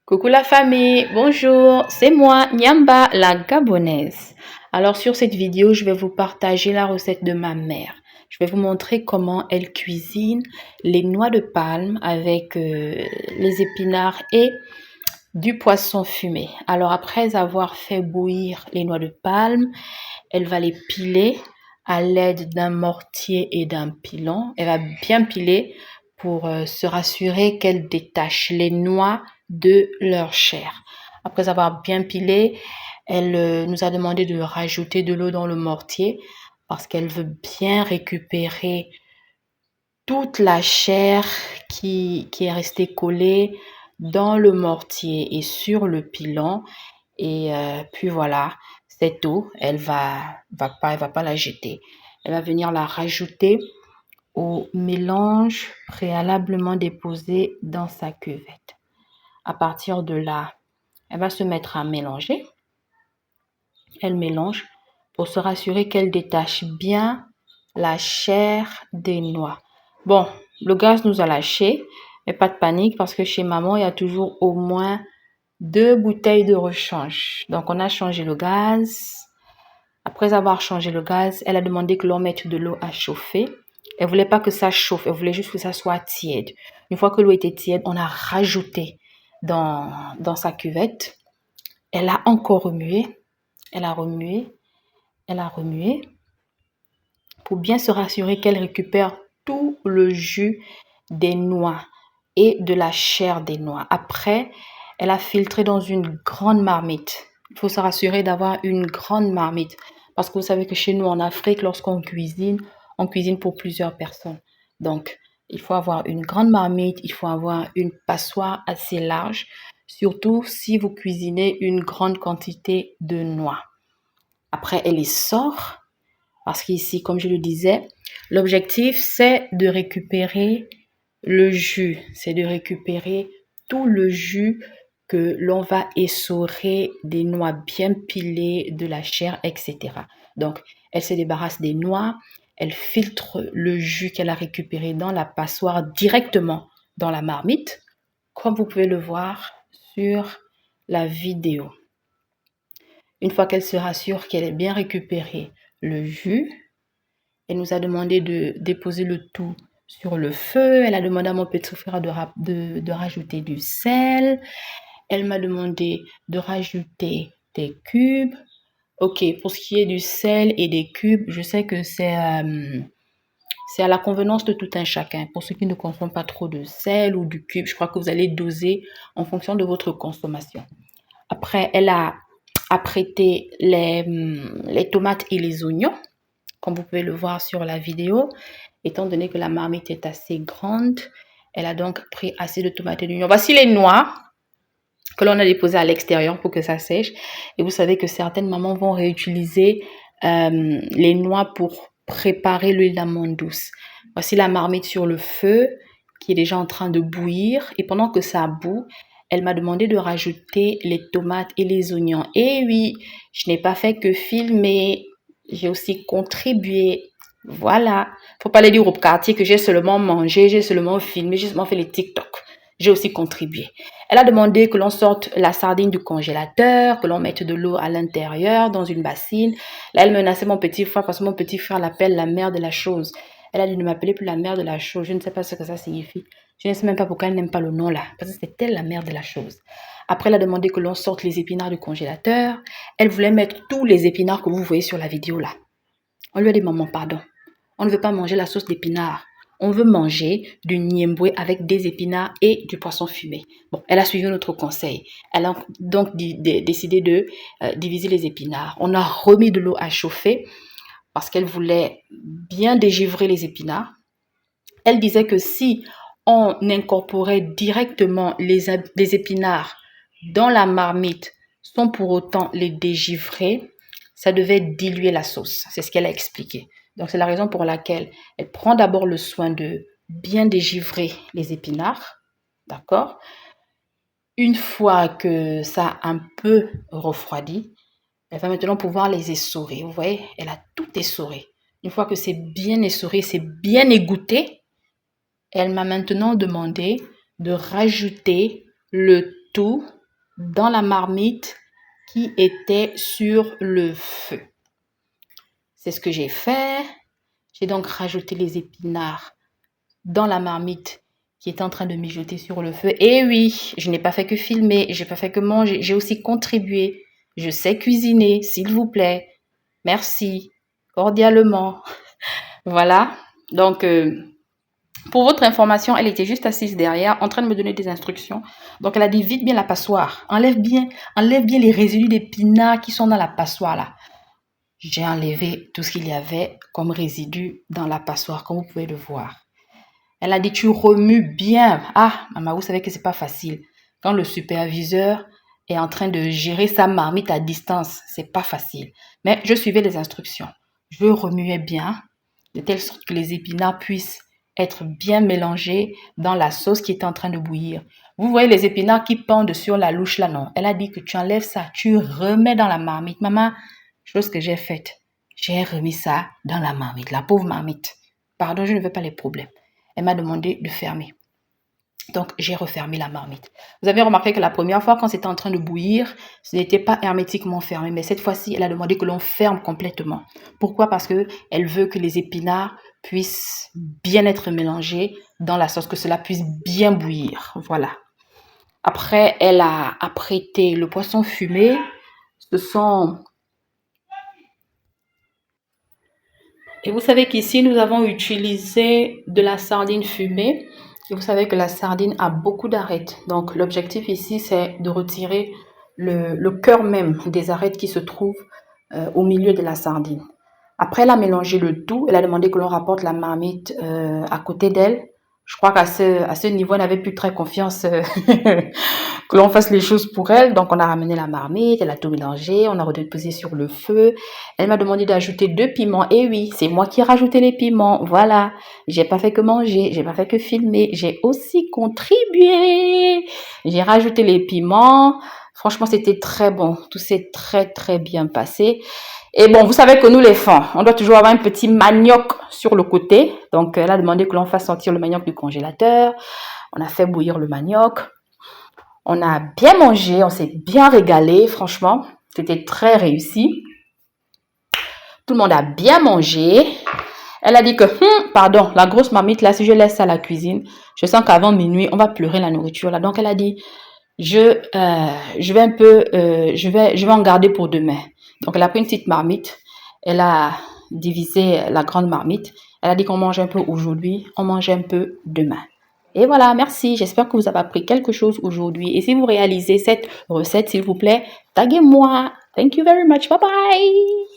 Coucou la famille, bonjour, c'est moi, Nyamba, la Gabonaise. Alors sur cette vidéo, je vais vous partager la recette de ma mère. Je vais vous montrer comment elle cuisine les noix de palme avec les épinards et du poisson fumé. Alors après avoir fait bouillir les noix de palme, elle va les piler à l'aide d'un mortier et d'un pilon. Elle va bien piler pour se rassurer qu'elle détache les noix de leur chair. Après avoir bien pilé, elle nous a demandé de rajouter de l'eau dans le mortier parce qu'elle veut bien récupérer toute la chair qui est restée collée dans le mortier et sur le pilon. Et puis voilà, c'est tout. Elle va pas la jeter. Elle va venir la rajouter au mélange préalablement déposé dans sa cuvette. À partir de là, elle va se mettre à mélanger. Elle mélange pour se rassurer qu'elle détache bien la chair des noix. Bon, le gaz nous a lâché, mais pas de panique parce que chez maman, il y a toujours au moins 2 bouteilles de rechange. Donc, on a changé le gaz. Après avoir changé le gaz, elle a demandé que l'on mette de l'eau à chauffer. Elle voulait pas que ça chauffe, elle voulait juste que ça soit tiède. Une fois que l'eau était tiède, on a rajouté dans sa cuvette. Elle a encore remué. Elle a remué. Elle a remué pour bien se rassurer qu'elle récupère tout le jus des noix et de la chair des noix. Après, elle a filtré dans une grande marmite. Il faut se rassurer d'avoir une grande marmite parce que vous savez que chez nous en Afrique, lorsqu'on cuisine, on cuisine pour plusieurs personnes. Donc, il faut avoir une grande marmite, il faut avoir une passoire assez large, surtout si vous cuisinez une grande quantité de noix. Après, elle les sort parce qu'ici, comme je le disais, l'objectif, c'est de récupérer le jus, c'est de récupérer tout le jus que l'on va essorer des noix bien pilées, de la chair, etc. Donc, elle se débarrasse des noix, elle filtre le jus qu'elle a récupéré dans la passoire directement dans la marmite, comme vous pouvez le voir sur la vidéo. Une fois qu'elle se rassure qu'elle est bien récupéré le jus, elle nous a demandé de déposer le tout sur le feu. Elle a demandé à mon petit frère de rajouter du sel. Elle m'a demandé de rajouter des cubes. Ok, pour ce qui est du sel et des cubes, je sais que c'est à la convenance de tout un chacun. Pour ceux qui ne consomment pas trop de sel ou du cube, je crois que vous allez doser en fonction de votre consommation. Après, elle a apprêté les tomates et les oignons, comme vous pouvez le voir sur la vidéo. Étant donné que la marmite est assez grande, elle a donc pris assez de tomates et d'oignons. Voici les noix que l'on a déposées à l'extérieur pour que ça sèche. Et vous savez que certaines mamans vont réutiliser les noix pour préparer l'huile d'amande douce. Voici la marmite sur le feu qui est déjà en train de bouillir. Et pendant que ça bout, elle m'a demandé de rajouter les tomates et les oignons. Et oui, je n'ai pas fait que filmer. J'ai aussi contribué. Voilà. Faut pas aller dire au quartier que j'ai seulement mangé, j'ai seulement filmé, j'ai seulement fait les TikTok. J'ai aussi contribué. Elle a demandé que l'on sorte la sardine du congélateur, que l'on mette de l'eau à l'intérieur dans une bassine. Là, elle menaçait mon petit frère parce que mon petit frère l'appelle la mère de la chose. Elle a dit ne m'appeler plus la mère de la chose. Je ne sais pas ce que ça signifie. Je ne sais même pas pourquoi elle n'aime pas le nom là. Parce que c'est elle la mère de la chose. Après, elle a demandé que l'on sorte les épinards du congélateur. Elle voulait mettre tous les épinards que vous voyez sur la vidéo là. On lui a dit maman, pardon. On ne veut pas manger la sauce d'épinards. On veut manger du niemboué avec des épinards et du poisson fumé. Bon, elle a suivi notre conseil. Elle a donc décidé de diviser les épinards. On a remis de l'eau à chauffer parce qu'elle voulait bien dégivrer les épinards. Elle disait que si on incorporait directement les épinards dans la marmite sans pour autant les dégivrer, ça devait diluer la sauce. C'est ce qu'elle a expliqué. Donc, c'est la raison pour laquelle elle prend d'abord le soin de bien dégivrer les épinards. D'accord? Une fois que ça a un peu refroidi, elle va maintenant pouvoir les essorer. Vous voyez, elle a tout essoré. Une fois que c'est bien essoré, c'est bien égoutté, elle m'a maintenant demandé de rajouter le tout dans la marmite qui était sur le feu. C'est ce que j'ai fait. J'ai donc rajouté les épinards dans la marmite qui est en train de mijoter sur le feu. Et oui, je n'ai pas fait que filmer, je n'ai pas fait que manger, j'ai aussi contribué. Je sais cuisiner, s'il vous plaît. Merci, cordialement. Voilà, donc pour votre information, elle était juste assise derrière, en train de me donner des instructions. Donc elle a dit, vide bien la passoire, enlève bien les résidus d'épinards qui sont dans la passoire là. J'ai enlevé tout ce qu'il y avait comme résidus dans la passoire, comme vous pouvez le voir. Elle a dit, tu remues bien. Ah, maman, vous savez que c'est pas facile. Quand le superviseur est en train de gérer sa marmite à distance, c'est pas facile. Mais je suivais les instructions. Je remuais bien, de telle sorte que les épinards puissent être bien mélangés dans la sauce qui est en train de bouillir. Vous voyez les épinards qui pendent sur la louche là, non? Elle a dit que tu enlèves ça, tu remets dans la marmite. Maman, chose que j'ai faite, j'ai remis ça dans la marmite, la pauvre marmite. Pardon, je ne veux pas les problèmes. Elle m'a demandé de fermer. Donc, j'ai refermé la marmite. Vous avez remarqué que la première fois, quand c'était en train de bouillir, ce n'était pas hermétiquement fermé. Mais cette fois-ci, elle a demandé que l'on ferme complètement. Pourquoi? Parce qu'elle veut que les épinards puissent bien être mélangés dans la sauce, que cela puisse bien bouillir. Voilà. Après, elle a apprêté le poisson fumé. Et vous savez qu'ici, nous avons utilisé de la sardine fumée. Et vous savez que la sardine a beaucoup d'arêtes. Donc, l'objectif ici, c'est de retirer le cœur même des arêtes qui se trouvent au milieu de la sardine. Après, elle a mélangé le tout. Elle a demandé que l'on rapporte la marmite à côté d'elle. Je crois qu'à ce niveau, elle n'avait plus très confiance que l'on fasse les choses pour elle. Donc, on a ramené la marmite, elle a tout mélangé, on a redéposé sur le feu. Elle m'a demandé d'ajouter 2 piments. Et oui, c'est moi qui ai rajouté les piments. Voilà, j'ai pas fait que manger, j'ai pas fait que filmer, j'ai aussi contribué. J'ai rajouté les piments. Franchement, c'était très bon. Tout s'est très, très bien passé. Et bon, vous savez que nous, les femmes, on doit toujours avoir un petit manioc sur le côté. Donc, elle a demandé que l'on fasse sortir le manioc du congélateur. On a fait bouillir le manioc. On a bien mangé, on s'est bien régalé, franchement. C'était très réussi. Tout le monde a bien mangé. Elle a dit que, pardon, la grosse marmite, là, si je laisse ça à la cuisine, je sens qu'avant minuit, on va pleurer la nourriture, là. Donc, elle a dit, je vais en garder pour demain. Donc, elle a pris une petite marmite. Elle a divisé la grande marmite. Elle a dit qu'on mange un peu aujourd'hui, on mange un peu demain. Et voilà, merci. J'espère que vous avez appris quelque chose aujourd'hui. Et si vous réalisez cette recette, s'il vous plaît, taguez-moi. Thank you very much. Bye bye.